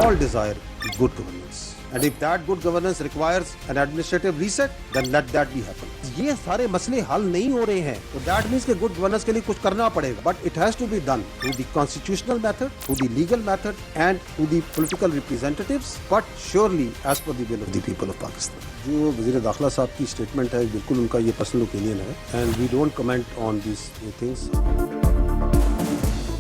all desire good governance. And if that good governance requires an administrative reset, then let that be happen. ये सारे मसले हल नहीं हो रहे हैं, तो that means कि good governance के लिए कुछ करना पड़ेगा. But it has to be done through the constitutional method, through the legal method, and through the political representatives, but surely as per the will of the people of Pakistan. जो वज़ीर दाखिला साहब की स्टेटमेंट है, बिल्कुल उनका ये personal opinion है, and we don't comment on these things.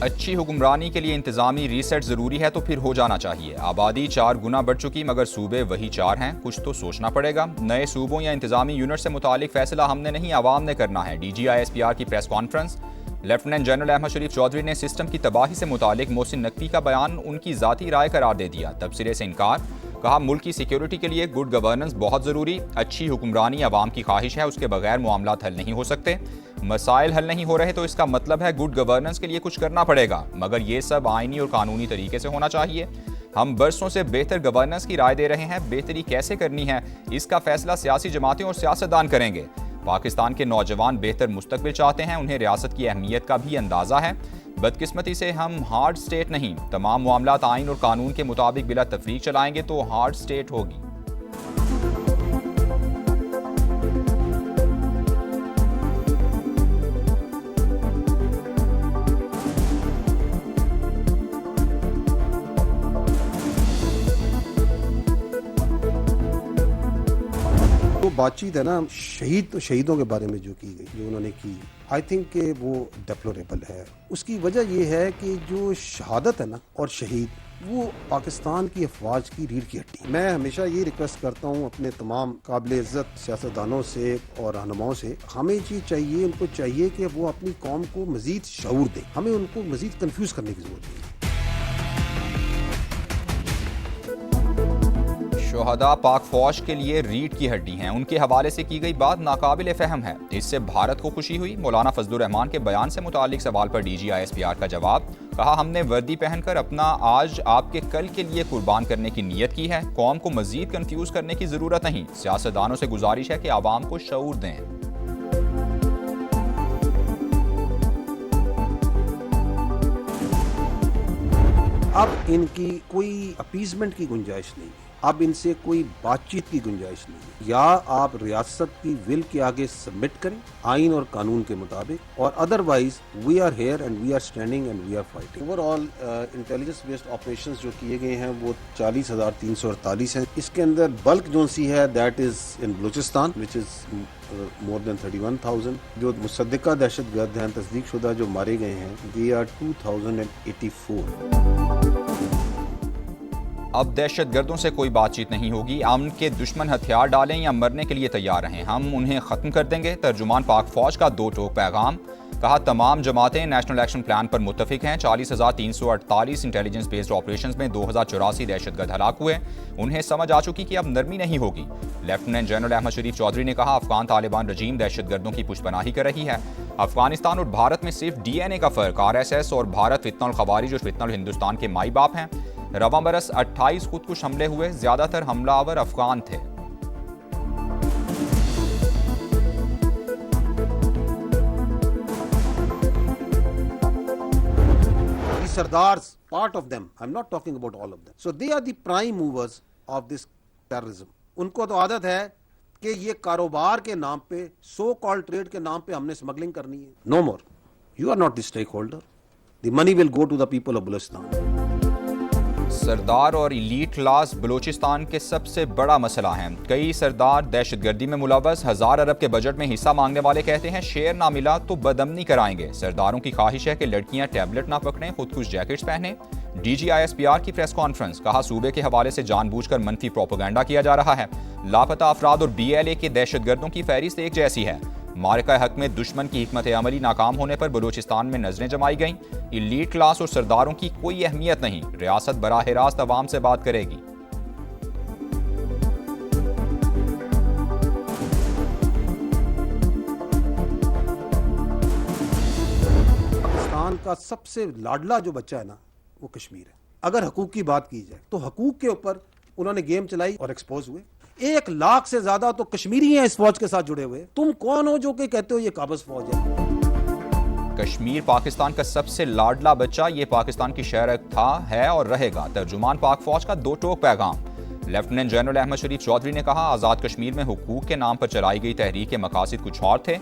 अच्छी हुक्मरानी के लिए इंतजामी रीसेट ज़रूरी है तो फिर हो जाना चाहिए। आबादी 4 गुना बढ़ चुकी मगर सूबे वही 4 हैं, कुछ तो सोचना पड़ेगा। नए सूबों या इंतजामी यूनिट से मुतालिक फैसला हमने नहीं आवाम ने करना है। DGISPR की press conference. Lieutenant general Ahmed Sharif Chaudhry ने सिस्टम की तबाही से मुतालिक मोहसिन नकवी का बयान उनकी ज़ाती राय करार दे दिया। तबसरे से इनकार। कहा मुल्क की सिक्योरिटी के लिए गुड गवर्नेंस बहुत ज़रूरी। अच्छी हुक्मरानी आवाम की ख्वाहिश है, उसके बगैर मामलात हल नहीं हो सकते। मसाइल हल नहीं हो रहे तो इसका मतलब है गुड गवर्नेंस के लिए कुछ करना पड़ेगा, मगर ये सब आइनी और कानूनी तरीके से होना चाहिए। हम बरसों से बेहतर गवर्नेंस की राय दे रहे हैं, बेहतरी कैसे करनी है इसका फैसला सियासी जमातें और सियासतदान करेंगे। पाकिस्तान के नौजवान बेहतर मुस्तकबिल चाहते हैं, उन्हें रियासत की अहमियत का भी अंदाज़ा है। बदकिस्मती से हम हार्ड स्टेट नहीं, तमाम मामलात आइन और कानून के मुताबिक बिला तफरीक चलाएंगे तो हार्ड स्टेट होगी। बातचीत है ना, शहीदों के बारे में जो की गई, जो उन्होंने की, आई थिंक कि वो डेप्लोरेबल है। उसकी वजह ये है कि जो शहादत है ना और शहीद, वो पाकिस्तान की अफवाज की रीढ़ की हड्डी। मैं हमेशा ये रिक्वेस्ट करता हूँ अपने तमाम काबिल इज़्ज़त सियासतदानों से और रहनुमाओं से, हमें उनको चाहिए कि वो अपनी कौम को मज़ीद शऊर दें। हमें उनको मज़ीद कन्फ्यूज़ करने की ज़रूरत नहीं है। शोहदा पाक फौज के लिए रीढ़ की हड्डी हैं, उनके हवाले से की गई बात नाकाबिल फ़हम है। इससे भारत को खुशी हुई। मौलाना फजलुर रहमान के बयान से मुतालिक सवाल पर DGISPR का जवाब। कहा हमने वर्दी पहनकर अपना आज आपके कल के लिए कुर्बान करने की नीयत की है। कौम को मजीद कंफ्यूज करने की जरूरत नहीं। सियासतदानों से गुजारिश है कि आवाम को शऊर दें। अब इनकी कोई अपीजमेंट की गुंजाइश नहीं है, अब इनसे कोई बातचीत की गुंजाइश नहीं है। या आप रियासत की विल के आगे सबमिट करें आइन और कानून के मुताबिक, और otherwise we are here and we are standing and we are fighting. Overall intelligence based operations जो किए गए हैं वो 40,348 हैं। इसके अंदर बल्क जो सी है that is in Balochistan which is more than 31,000। जो मुसद्दिका दहशतगर्द हैं, तस्दीक शुदा जो मारे गए हैं, they are 2,084। अब दहशतगर्दों से कोई बातचीत नहीं होगी। अमन के दुश्मन हथियार डालें या मरने के लिए तैयार रहें, हम उन्हें ख़त्म कर देंगे। तर्जुमान पाक फौज का 2 टोक पैगाम। कहा तमाम जमातें नेशनल एक्शन प्लान पर मुत्तफिक हैं। 40,348 इंटेलिजेंस बेस्ड ऑपरेशंस में 2,084 दहशतगर्द हलाक हुए। उन्हें समझ आ चुकी कि अब नरमी नहीं होगी। लेफ्टिनेंट जनरल अहमद शरीफ चौधरी ने कहा अफगान तालिबान रजीम दहशतगर्दों की पुष्पनाही कर रही है। अफगानिस्तान और भारत में सिर्फ DNA का फ़र्क। RSS और भारत फितनल खवारिज और फितनल हिंदुस्तान के माई बाप हैं। रवां बरस 28 खुदकुश हमले हुए, ज्यादातर हमलावर अफगान थे। Sardars, part of them, I'm not talking about all of them. So they are the prime movers of this terrorism. उनको तो आदत है कि ये कारोबार के नाम पे, सो कॉल्ड ट्रेड के नाम पे हमने स्मगलिंग करनी है। No more. You are not the stakeholder. The money will go to the people of Balochistan. सरदार और इलीट क्लास बलूचिस्तान के सबसे बड़ा मसला है। कई सरदार दहशतगर्दी में मुलव्वस। 1000 अरब के बजट में हिस्सा मांगने वाले कहते हैं शेयर ना मिला तो बदअमनी कराएंगे। सरदारों की ख्वाहिश है कि लड़कियां टैबलेट ना पकड़ें, खुदकुश जैकेट्स पहने। DGISPR की प्रेस कॉन्फ्रेंस। कहा सूबे के हवाले से जानबूझकर मनफी प्रोपेगेंडा किया जा रहा है। लापता अफराद और BLA के दहशतगर्दों की फहरिस्त एक जैसी है। मारका हक में दुश्मन की हिकमत अमली नाकाम होने पर बलूचिस्तान में नजरें जमाई गईं। इलीट क्लास और सरदारों की कोई अहमियत नहीं, रियासत बराह रास्त अवाम से बात करेगी। पाकिस्तान का सबसे लाडला जो बच्चा है ना, वो कश्मीर है। अगर हकूक की बात की जाए तो हकूक के ऊपर उन्होंने गेम चलाई और एक्सपोज हुए। 1 लाख से ज्यादा तो कश्मीरी हैं इस फौज के साथ जुड़े हुए। तुम कौन हो जो कि कहते हो ये काबज फौज है? कश्मीर पाकिस्तान का सबसे लाडला बच्चा, ये पाकिस्तान की शहर था, है और रहेगा। तर्जुमान पाक फौज का दो टोक पैगाम। लेफ्टिनेंट जनरल अहमद शरीफ चौधरी ने कहा, आज़ाद कश्मीर में हुकूक के नाम पर चलाई गई तहरीक के मकासद कुछ और थे।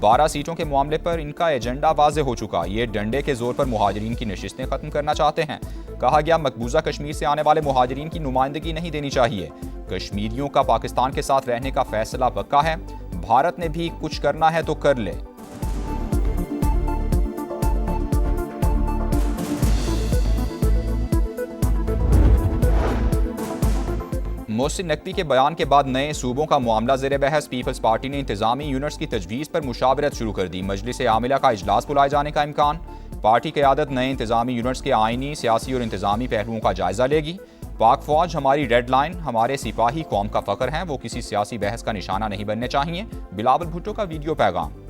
12 सीटों के मामले पर इनका एजेंडा वाज़े हो चुका। ये डंडे के जोर पर मुहाजिरीन की नशिस्तें खत्म करना चाहते हैं। कहा गया, मकबूजा कश्मीर से आने वाले मुहाजिरीन की नुमाइंदगी नहीं देनी चाहिए। कश्मीरियों का पाकिस्तान के साथ रहने का फैसला पक्का है। भारत ने भी कुछ करना है तो कर ले। मोहसिन नकवी के बयान के बाद नए सूबों का मामला ज़ेर बहस। पीपल्स पार्टी ने इंतजामी यूनिट्स की तजवीज़ पर मुशावरत शुरू कर दी। मजलिस आमिला का इजलास बुलाए जाने का इम्कान। पार्टी क़यादत नए इंतजामी यूनिट्स के आइनी, सियासी और इंतजामी पहलुओं का जायजा लेगी। पाक फौज हमारी रेड लाइन, हमारे सिपाही कौम का फख्र हैं, वो किसी सियासी बहस का निशाना नहीं बनने चाहिए। बिलावल भुट्टो का वीडियो पैगाम।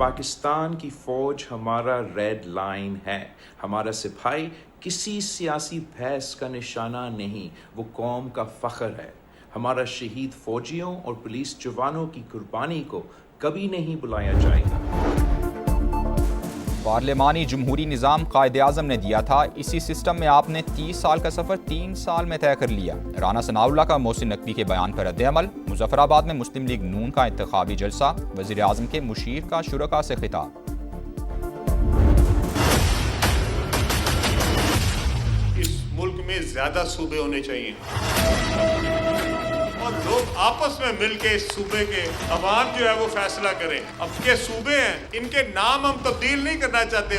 पाकिस्तान की फौज हमारा रेड लाइन है। हमारा सिपाही किसी सियासी बहस का निशाना नहीं, वो कौम का फख्र है। हमारा शहीद फौजियों और पुलिस जवानों की कुर्बानी को कभी नहीं भुलाया जाएगा। पार्लिमानी जमहूरी निज़ाम कायद-ए-आज़म ने दिया था, इसी सिस्टम में आपने 30 साल का सफ़र 3 साल में तय कर लिया। राना सनाउल्लाह का मोहसिन नकवी के बयान पर रद्द-ए-अमल। मुजफ्फराबाद में मुस्लिम लीग नून का इंतखाबी जलसा। वज़ीर आज़म के मुशीर का शुरका से खिताब। इस मुल्क में ज्यादा सूबे होने चाहिए और लोग आपस में मिलके इस सूबे के अवाम जो है वो फैसला करें। अब के सूबे हैं, इनके नाम हम तब्दील नहीं करना चाहते।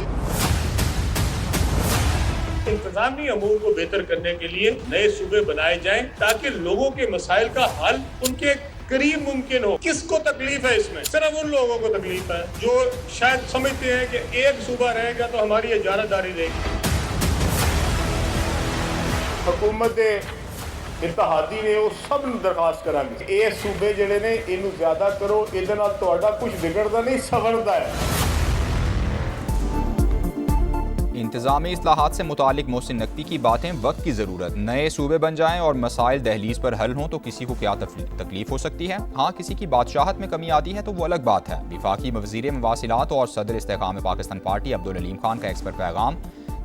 इंतजामी अमूर को बेहतर करने के लिए नए सूबे बनाए जाएं ताकि लोगों के मसाइल का हल उनके करीब मुमकिन हो। किसको तकलीफ है इसमें? सिर्फ उन लोगों को तकलीफ है जो शायद समझते हैं कि एक सूबा रहेगा तो हमारी इजारतदारी रहेगी। हुकूमत इत्तेहादी ने वो सब दरखास्त करांगे, ये सूबे जिहड़े ने इनू ज्यादा करो, इहदे नाल तुहाडा कुछ बिगड़दा नहीं, सवरदा है। इंतजामी इस्लाहात से मुतालिक मोहसिन नकवी की बातें, वक्त की ज़रूरत। नए सूबे बन जाएं और मसाइल दहलीज पर हल हों तो किसी को क्या तकलीफ हो सकती है। हाँ, किसी की बादशाहत में कमी आती है तो वो अलग बात है। वफाकी वज़ीर मवासिलात और सदर इस्तेकाम पाकिस्तान पार्टी अब्दुल अलीम खान का एक्सपर्ट पैगाम।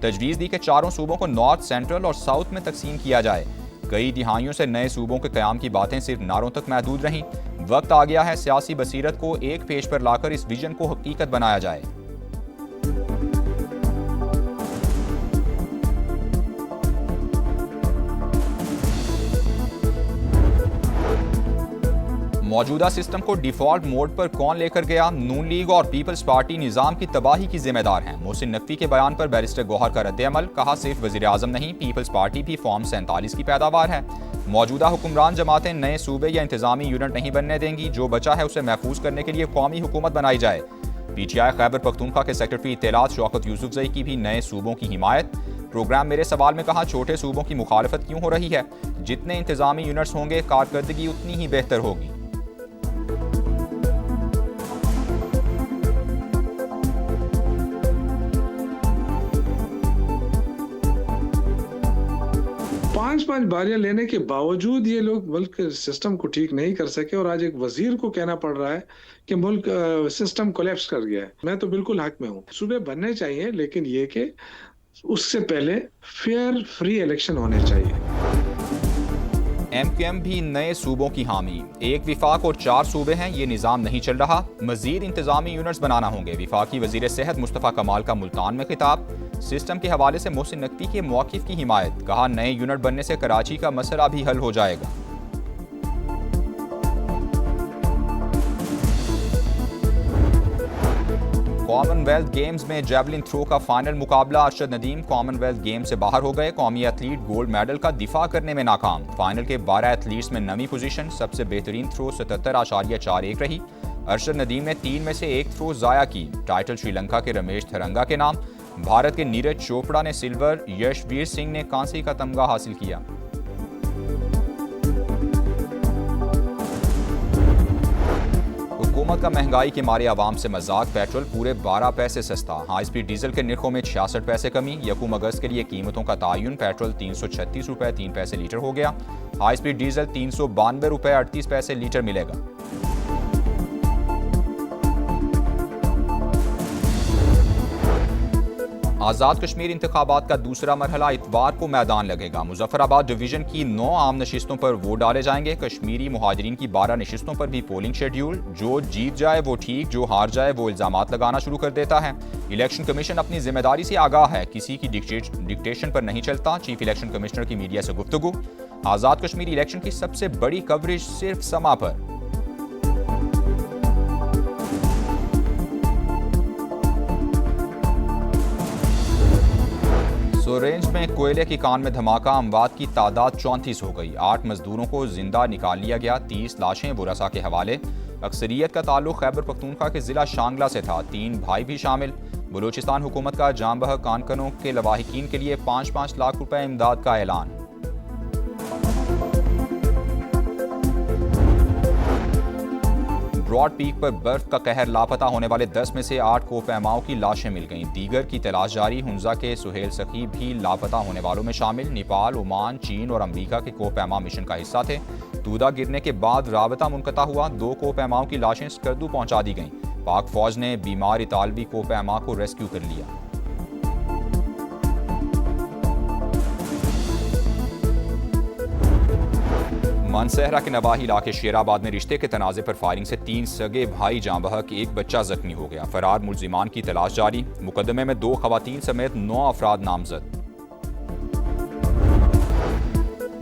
तजवीज़ दी कि चारों सूबों को नॉर्थ, सेंट्रल और साउथ में तकसीम किया जाए। कई दिहाइयों से नए सूबों के क़याम की बातें सिर्फ नारों तक महदूद रहीं। वक्त आ गया है सियासी बसीरत को एक पेज पर लाकर इस विजन को हकीकत बनाया जाए। मौजूदा सिस्टम को डिफॉल्ट मोड पर कौन लेकर गया? नून लीग और पीपल्स पार्टी निज़ाम की तबाही की जिम्मेदार हैं। मोहसिन नकवी के बयान पर बैरिस्टर गौहर का रद्द-ए-अमल। कहा, सिर्फ वज़ीर आज़म नहीं, पीपल्स पार्टी भी फॉर्म 47 की पैदावार है। मौजूदा हुक्मरान जमातें नए सूबे या इंतजामी यूनिट नहीं बनने देंगी। जो बचा है उसे महफूज करने के लिए कौमी हुकूमत बनाई जाए। PTI खैबर पख्तूनख्वा के सेक्रेटरी इत्तेलात शौकत यूसुफजई की भी नए सूबों की हिमायत। प्रोग्राम मेरे सवाल में कहा, छोटे सूबों की मुखालफत क्यों हो रही है? जितने इंतजामी यूनिट्स होंगे कारकर्दगी उतनी ही बेहतर होगी। पांच बारियां लेने के बावजूद ये लोग मुल्क सिस्टम को ठीक नहीं कर सके और आज एक वजीर को कहना पड़ रहा है कि मुल्क सिस्टम कोलैप्स कर गया है। मैं तो बिल्कुल हक में हूँ, सूबे बनने चाहिए, लेकिन ये कि उससे पहले फेयर फ्री इलेक्शन होने चाहिए। MQM भी नए सूबों की हामी। एक विफाक और 4 सूबे हैं, ये निज़ाम नहीं चल रहा। मजीद इंतजामी यूनिट्स बनाना होंगे। विफाकी वजीर सेहत मुस्तफ़ा कमाल का मुल्तान में खिताब। सिस्टम के हवाले से मोहसिन नकवी के मौक़िफ़ की हिमायत। कहा, नए यूनिट बनने से कराची का मसला भी हल हो जाएगा। कॉमनवेल्थ गेम्स में जैवलिन थ्रो का फाइनल मुकाबला। अरशद नदीम कॉमनवेल्थ गेम से बाहर हो गए। कौमी एथलीट गोल्ड मेडल का दिफा करने में नाकाम। फाइनल के 12 एथलीट्स में नवी पोजीशन। सबसे बेहतरीन थ्रो 77.41 रही। अरशद नदीम ने 3 में से 1 थ्रो ज़ाया की। टाइटल श्रीलंका के रमेश थरंगा के नाम। भारत के नीरज चोपड़ा ने सिल्वर, यशवीर सिंह ने कांसे का तमगा हासिल किया। हुकूमत का महंगाई के मारे आवाम से मजाक, पेट्रोल पूरे 12 पैसे सस्ता। हाई स्पीड डीजल के निर्खों में 66 पैसे कमी। यकूम अगस्त के लिए कीमतों का तायुन, पेट्रोल 336 रुपये 3 पैसे लीटर हो गया। हाई स्पीड डीजल 392 रुपये 38 पैसे लीटर मिलेगा। आज़ाद कश्मीर इंतखाबात का दूसरा मरहला इतवार को मैदान लगेगा। मुजफ्फराबाद डिवीजन की 9 आम नशिस्तों पर वोट डाले जाएंगे। कश्मीरी मुहाजिरीन की 12 नशिस्तों पर भी पोलिंग शेड्यूल। जो जीत जाए वो ठीक, जो हार जाए वो इल्जामात लगाना शुरू कर देता है। इलेक्शन कमीशन अपनी जिम्मेदारी से आगाह है, किसी की डिक्टेशन पर नहीं चलता। चीफ इलेक्शन कमिश्नर की मीडिया से गुफ्तगू। आज़ाद कश्मीर इलेक्शन की सबसे बड़ी कवरेज सिर्फ समा पर। सोरेंज में कोयले की कान में धमाका, अमवात की तादाद 34 हो गई। 8 मजदूरों को जिंदा निकाल लिया गया। 30 लाशें बुरसा के हवाले। अक्सरियत का ताल्लुक खैबर पख्तूनख्वा के जिला शांगला से था। 3 भाई भी शामिल। बलूचिस्तान हुकूमत का जाम बहक कानकनों के लवाहिकीन के लिए 5-5 लाख रुपए इमदाद का ऐलान। ब्रॉड पीक पर बर्फ का कहर, लापता होने वाले 10 में से 8 कोपैमाओं की लाशें मिल गईं। दीगर की तलाश जारी। हुंजा के सुहेल सखी भी लापता होने वालों में शामिल। नेपाल, ओमान, चीन और अमेरिका के कोपैमा मिशन का हिस्सा थे। तूदा गिरने के बाद राबता मुनक़ता हुआ। 2 कोपैमाओं की लाशें स्कर्दू पहुंचा दी गईं। पाक फौज ने बीमार इतालवी कोपैमा को रेस्क्यू कर लिया। मानसहरा के नवाही इलाके शेराबाद में रिश्ते के तनाज़े पर फायरिंग से 3 सगे भाई जाँ बहक, 1 बच्चा जख्मी हो गया। फरार मुलजिमान की तलाश जारी। मुकदमे में 2 खवातीन समेत 9 अफराद नामजद।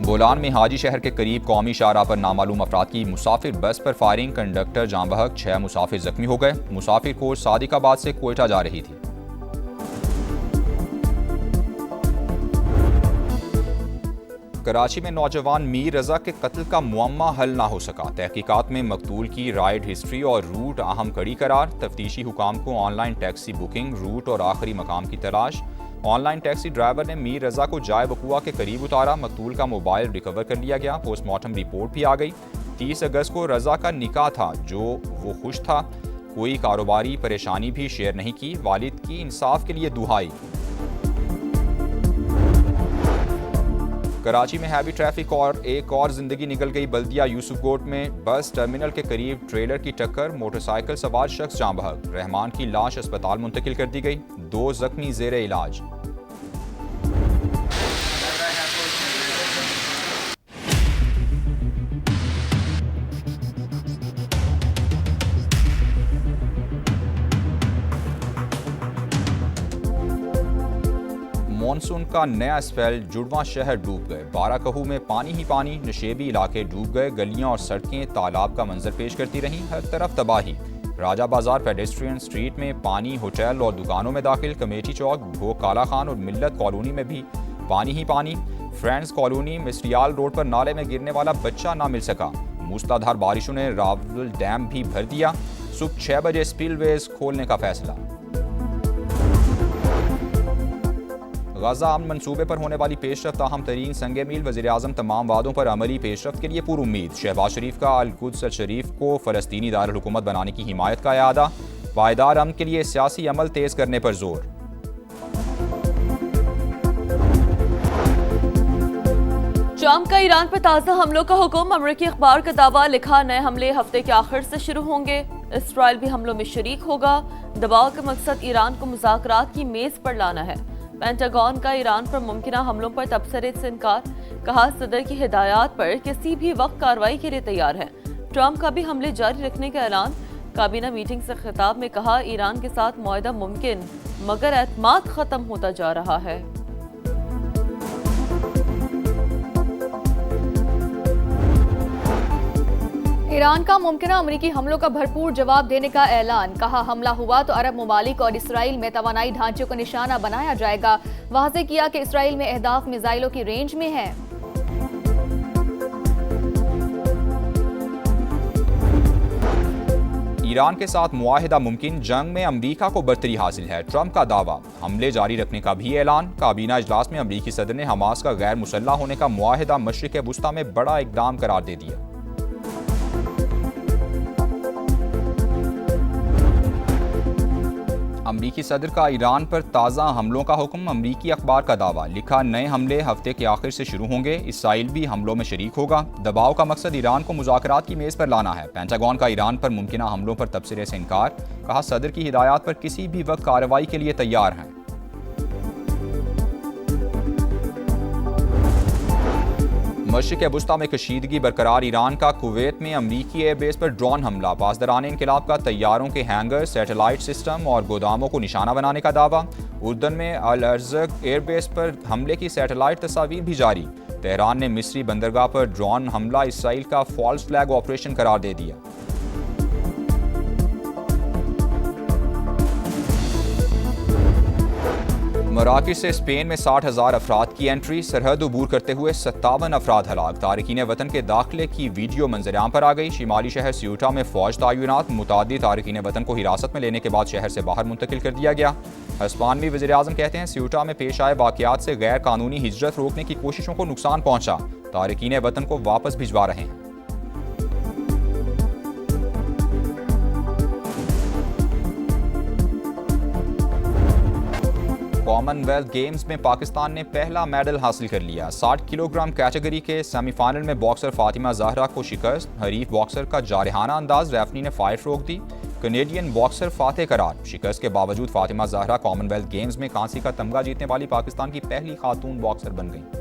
बोलान में हाजी शहर के करीब कौमी शाहराह पर नामालूम अफराद की मुसाफिर बस पर फायरिंग, कंडक्टर जाँ बहक, 6 मुसाफिर जख्मी हो गए। मुसाफिर कोच सादिकाबाद से कोयटा जा रही थी। कराची में नौजवान मीर रजा के कत्ल का मुअम्मा हल ना हो सका। तहकीकात में मकतूल की राइड हिस्ट्री और रूट अहम कड़ी करार। तफ्तीशी हुकाम को ऑनलाइन टैक्सी बुकिंग, रूट और आखिरी मकाम की तलाश। ऑनलाइन टैक्सी ड्राइवर ने मीर रजा को जाए वकुआ के करीब उतारा। मकतूल का मोबाइल रिकवर कर लिया गया। पोस्टमार्टम रिपोर्ट भी आ गई। 30 अगस्त को रजा का निकाह था, जो वो खुश था। कोई कारोबारी परेशानी भी शेयर नहीं की। वालिद की इंसाफ के लिए दुहाई। कराची में हैवी ट्रैफिक और एक और जिंदगी निकल गई। बल्दिया यूसुफकोट में बस टर्मिनल के करीब ट्रेलर की टक्कर, मोटरसाइकिल सवार शख्स जाँ बहक। रहमान की लाश अस्पताल मुंतकिल कर दी गई। 2 जख्मी जेर इलाज। मानसून का नया स्पेल, जुड़वा शहर डूब गए। 12 कहू में पानी ही पानी। नशेबी इलाके डूब गए। गलियां और सड़कें तालाब का मंजर पेश करती रहीं। हर तरफ तबाही। राजा बाजार पेडेस्ट्रियन स्ट्रीट में पानी, होटल और दुकानों में दाखिल। कमेटी चौक, भोग काला खान और मिल्लत कॉलोनी में भी पानी ही पानी। फ्रेंड्स कॉलोनी मिस्रियाल रोड पर नाले में गिरने वाला बच्चा ना मिल सका। मूसलाधार बारिशों ने रावल डैम भी भर दिया। सुबह 6 बजे स्पिलवेज खोलने का फैसला। गाजा अमन मंसूबे पर होने वाली पेशरफ्त अहम तरीन संगे मील। वज़ीर-ए-आज़म तमाम वादों पर अमली पेशरफ्त के लिए पुरुम्मीद। शहबाज शरीफ का अल-कुद्स शरीफ को फ़लस्तीनी दारुल हुकूमत बनाने की हिमायत का इरादा। पायदार अमन के लिए सियासी अमल तेज़ करने पर जोर। ट्रंप का ईरान पर ताज़ा हमलों का हुक्म। अमरीकी अखबार का दावा, लिखा नए हमले हफ्ते के आखिर से शुरू होंगे। इसराइल भी हमलों में शरीक होगा। दबाव का मकसद ईरान को मुज़ाकरात की मेज पर लाना है। पेंटागन का ईरान पर मुमकिन हमलों पर तबसरे से इनकार। कहा, सदर की हिदायत पर किसी भी वक्त कार्रवाई के लिए तैयार है। ट्रंप का भी हमले जारी रखने का ऐलान। काबीना मीटिंग से खिताब में कहा, ईरान के साथ मुआहदा मुमकिन, मगर एतमाद खत्म होता जा रहा है। ईरान का मुमकिना अमरीकी हमलों का भरपूर जवाब देने का ऐलान। कहा, हमला हुआ तो अरब ममालिक और इसराइल में तवानाई ढांचे को निशाना बनाया जाएगा। वाज़े किया कि इसराइल में अहदाफ मिसाइलों की रेंज में है। ईरान के साथ मुआहिदा मुमकिन, जंग में अमरीका को बरतरी हासिल है। ट्रंप का दावा। हमले जारी रखने का भी ऐलान। काबीना इजलास में अमरीकी सदर ने हमास का गैर मुसल्लह होने का मुआहिदा मशरिक़ वुस्ता में बड़ा इकदाम करार दे दिया। अमरीकी सदर का ईरान पर ताज़ा हमलों का हुक्म, अमरीकी अखबार का दावा, लिखा नए हमले हफ्ते के आखिर से शुरू होंगे, इसराइल भी हमलों में शरीक होगा। दबाव का मकसद ईरान को मुज़ाकरात की मेज़ पर लाना है। पेंटागन का ईरान पर मुमकिना हमलों पर तबसरे से इनकार, कहा सदर की हिदायत पर किसी भी वक्त कार्रवाई के लिए तैयार हैं। मशरिक़ वुस्ता में कशीदगी बरकरार, ईरान का कुवैत में अमरीकी एयरबेस पर ड्रोन हमला, पासदारान इनकलाब का तैयारों के हैंगर, सैटेलाइट सिस्टम और गोदामों को निशाना बनाने का दावा। उर्दन में अल अर्ज़क एयरबेस पर हमले की सैटेलाइट तस्वीर भी जारी। तेहरान ने मिस्री बंदरगाह पर ड्रोन हमला इसराइल का फॉल्स फ्लैग ऑपरेशन करार दे दिया। मराकश से स्पेन में 60,000 अफराद की एंट्री, सरहद अबूर करते हुए 57 अफराद हलाक। तारकीन वतन के दाखिले की वीडियो मंजराम पर आ गई। शिमाली शहर सियूटा में फौज तैनात, मुतादिद तारकीन वतन को हिरासत में लेने के बाद शहर से बाहर मुंतकिल कर दिया गया। हस्पानवी वज़ीर आज़म कहते हैं सियूटा में पेश आए वाक़यात से गैर कानूनी हिजरत रोकने की कोशिशों को नुकसान पहुंचा, तारकीन वतन को वापस भिजवा रहे हैं। कॉमनवेल्थ गेम्स में पाकिस्तान ने पहला मेडल हासिल कर लिया। 60 किलोग्राम कैटेगरी के सेमीफाइनल में बॉक्सर फातिमा जहरा को शिकस्त, हरीफ बॉक्सर का जारहाना अंदाज, रेफरी ने फाइट रोक दी। कनेडियन बॉक्सर फातेह करार, शिकस्त के बावजूद फातिमा जहरा कॉमनवेल्थ गेम्स में कांसी का तमगा जीतने वाली पाकिस्तान की पहली खातून बॉक्सर बन गई।